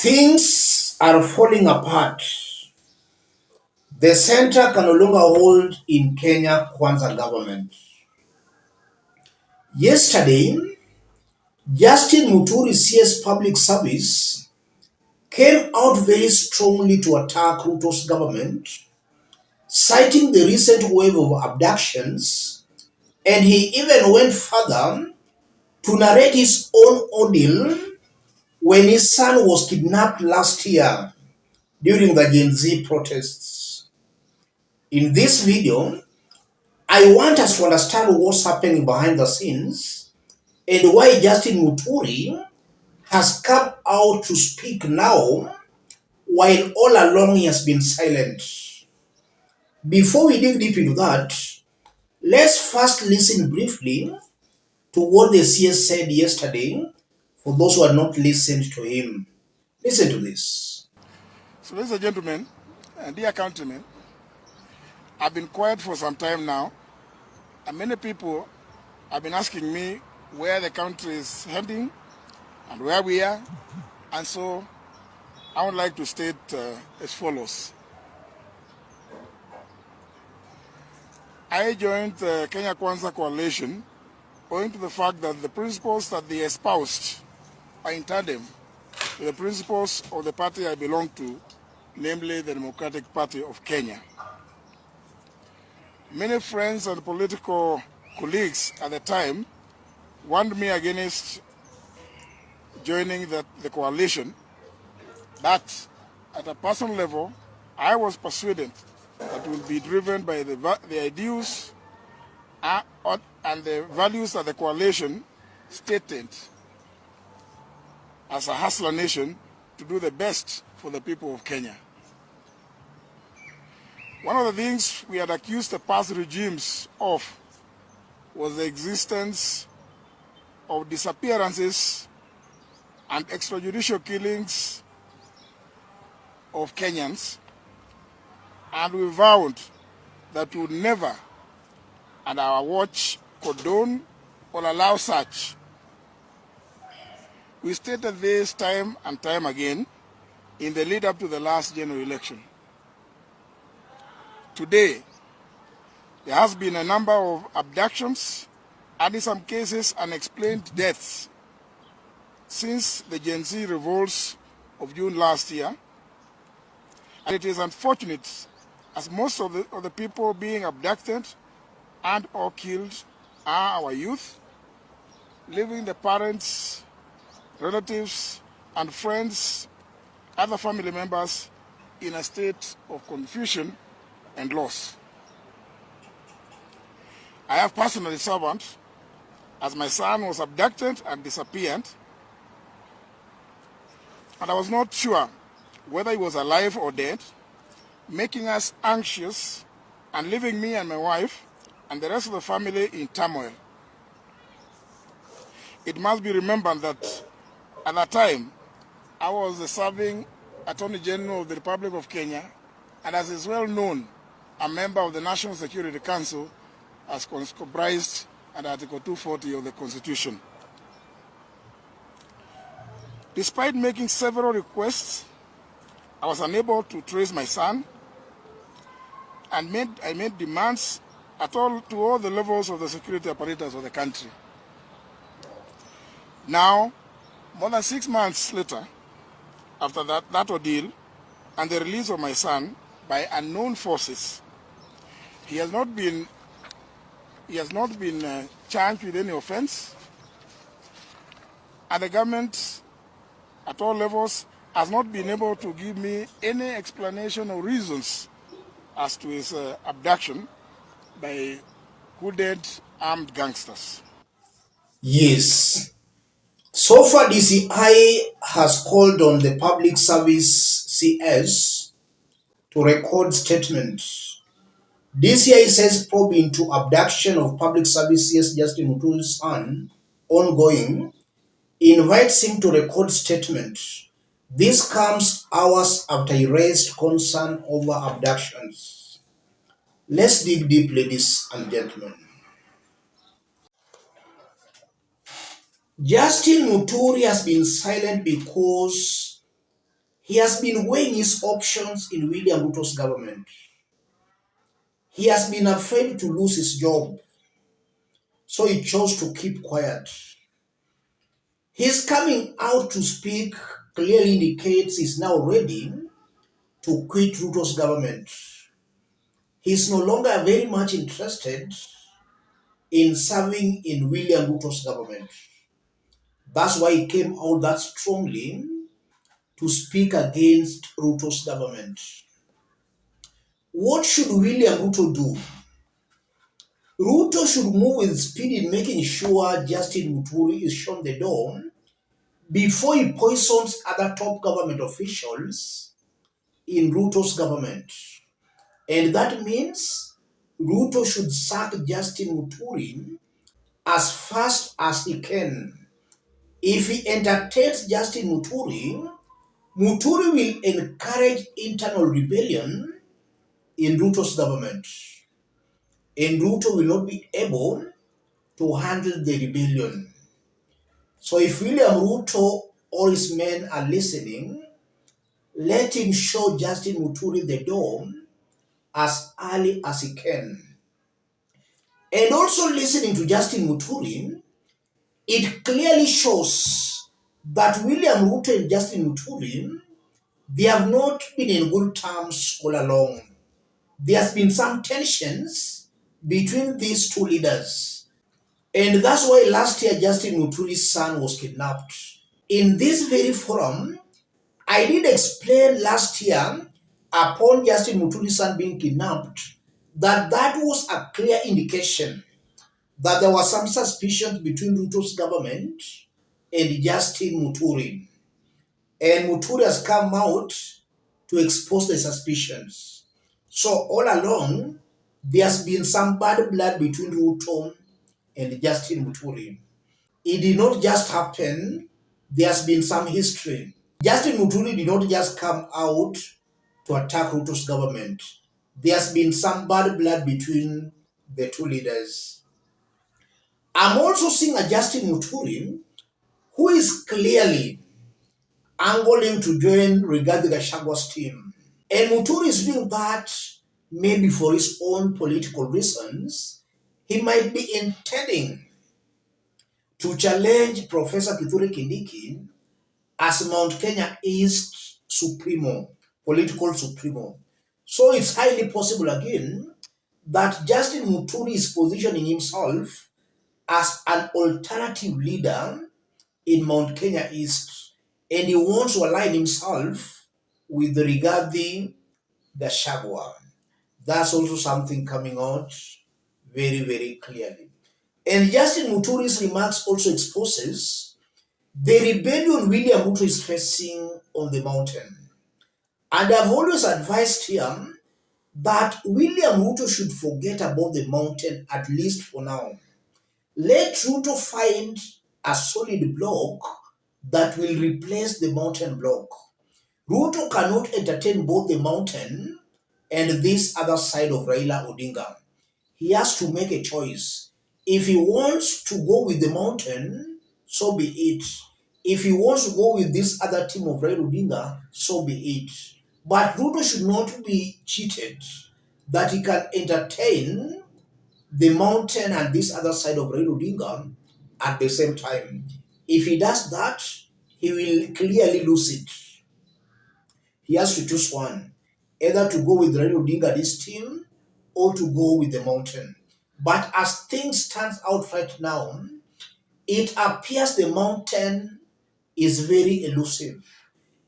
Things are falling apart. The center can no longer hold in Kenya Kwanza government. Yesterday, Justin Muturi CS Public Service came out very strongly to attack Ruto's government, citing the recent wave of abductions, and he even went further to narrate his own ordeal when his son was kidnapped last year during the Gen Z protests. In this video, I want us to understand what's happening behind the scenes and why Justin Muturi has come out to speak now while all along he has been silent. Before we dig deep into that, let's first listen briefly to what the CS said yesterday for those who had not listened to him. Listen to this. So, ladies and gentlemen, and dear countrymen, I've been quiet for some time now, and many people have been asking me where the country is heading and where we are, and so I would like to state as follows. I joined the Kenya Kwanza coalition owing to the fact that the principles that they espoused are in tandem with the principles of the party I belong to, namely the Democratic Party of Kenya. Many friends and political colleagues at the time warned me against joining the coalition, but at a personal level, I was persuaded that will be driven by the ideals and the values that the coalition stated as a hustler nation to do the best for the people of Kenya. One of the things we had accused the past regimes of was the existence of disappearances and extrajudicial killings of Kenyans, and we vowed that we would never, at our watch, condone or allow such. We stated this time and time again in the lead up to the last general election. Today, there has been a number of abductions and in some cases unexplained deaths since the Gen Z revolts of June last year. And it is unfortunate as most of the people being abducted and or killed are our youth, leaving the parents, relatives, and friends, other family members in a state of confusion and loss. I have personally suffered as my son was abducted and disappeared, and I was not sure whether he was alive or dead, making us anxious and leaving me and my wife and the rest of the family in turmoil. It must be remembered that at that time, I was the serving Attorney General of the Republic of Kenya, and as is well known, a member of the National Security Council as comprised under Article 240 of the Constitution. Despite making several requests, I was unable to trace my son, and I made demands to all the levels of the security apparatus of the country. Now, more than 6 months later, after that ordeal and the release of my son by unknown forces, he has not been charged with any offense, and the government at all levels has not been able to give me any explanation or reasons as to his abduction by hooded armed gangsters. Yes. So far, DCI has called on the public service CS to record statements. DCI says probe into abduction of public service CS Justin Muturi's son ongoing, invites him to record statement. This comes hours after he raised concern over abductions. Let's dig deep, ladies and gentlemen. Justin Muturi has been silent because He has been weighing his options in William Ruto's government. He has been afraid to lose his job, so he chose to keep quiet. His coming out to speak clearly indicates he's now ready to quit Ruto's government. He's no longer very much interested in serving in William Ruto's government. That's why he came out that strongly to speak against Ruto's government. What should William Ruto do? Ruto should move with speed in making sure Justin Muturi is shown the door before he poisons other top government officials in Ruto's government. And that means Ruto should sack Justin Muturi as fast as he can. If he entertains Justin Muturi, Muturi will encourage internal rebellion in Ruto's government. And Ruto will not be able to handle the rebellion. So if William Ruto or his men are listening, let him show Justin Muturi the door as early as he can. And also listening to Justin Muturi, it clearly shows that William Ruto and Justin Muturi, they have not been in good terms all along. There has been some tensions between these two leaders. And that's why last year Justin Muturi's son was kidnapped. In this very forum, I did explain last year upon Justin Muturi's son being kidnapped that was a clear indication that there was some suspicion between Ruto's government and Justin Muturi. And Muturi has come out to expose the suspicions. So all along, there's been some bad blood between Ruto and Justin Muturi. It did not just happen, there's been some history. Justin Muturi did not just come out to attack Ruto's government. There's been some bad blood between the two leaders. I'm also seeing a Justin Muturi who is clearly angling to join Rigathi Gachagwa's team. And Muturi is doing that maybe for his own political reasons. He might be intending to challenge Professor Kithure Kindiki as Mount Kenya East Supremo, political Supremo. So it's highly possible again that Justin Muturi is positioning himself as an alternative leader in Mount Kenya East, and he wants to align himself with the Rigathi Gachagua. That's also something coming out very, very clearly. And Justin Muturi's remarks also exposes the rebellion William Ruto is facing on the mountain. And I've always advised him that William Ruto should forget about the mountain, at least for now. Let Ruto find a solid block that will replace the mountain block. Ruto cannot entertain both the mountain and this other side of Raila Odinga. He has to make a choice. If he wants to go with the mountain, so be it. If he wants to go with this other team of Raila Odinga, so be it. But Ruto should not be cheated that he can entertain the mountain and this other side of Raila Odinga at the same time. If he does that, he will clearly lose it. He has to choose one, either to go with Raila Odinga, this team, or to go with the mountain. But as things stand out right now, it appears the mountain is very elusive.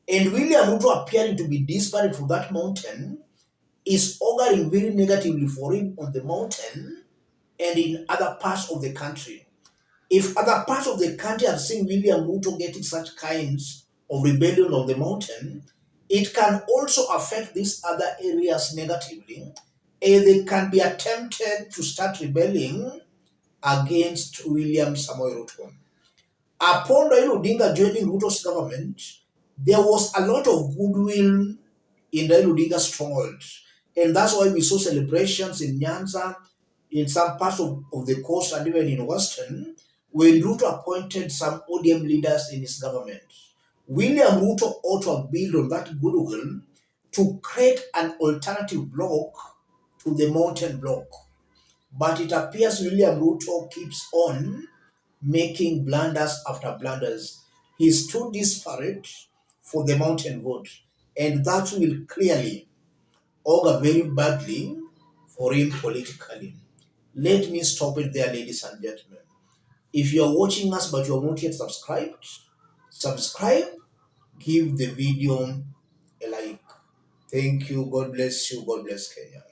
And William Ruto appearing to be disparate for that mountain is auguring very negatively for him on the mountain and in other parts of the country. If other parts of the country are seeing William Ruto getting such kinds of rebellion on the mountain, it can also affect these other areas negatively, and they can be attempted to start rebelling against William Samoei Ruto. Upon Raila Odinga joining Ruto's government, there was a lot of goodwill in Raila Odinga's stronghold. And that's why we saw celebrations in Nyanza, in some parts of the coast, and even in Western, when Ruto appointed some ODM leaders in his government. William Ruto ought to have built on that goodwill to create an alternative block to the mountain block. But it appears William Ruto keeps on making blunders after blunders. He's too disparate for the mountain vote, and that will clearly augur very badly for him politically. Let me stop it there, ladies and gentlemen. If you are watching us but you are not yet subscribed, subscribe, give the video a like. Thank you. God bless you. God bless Kenya.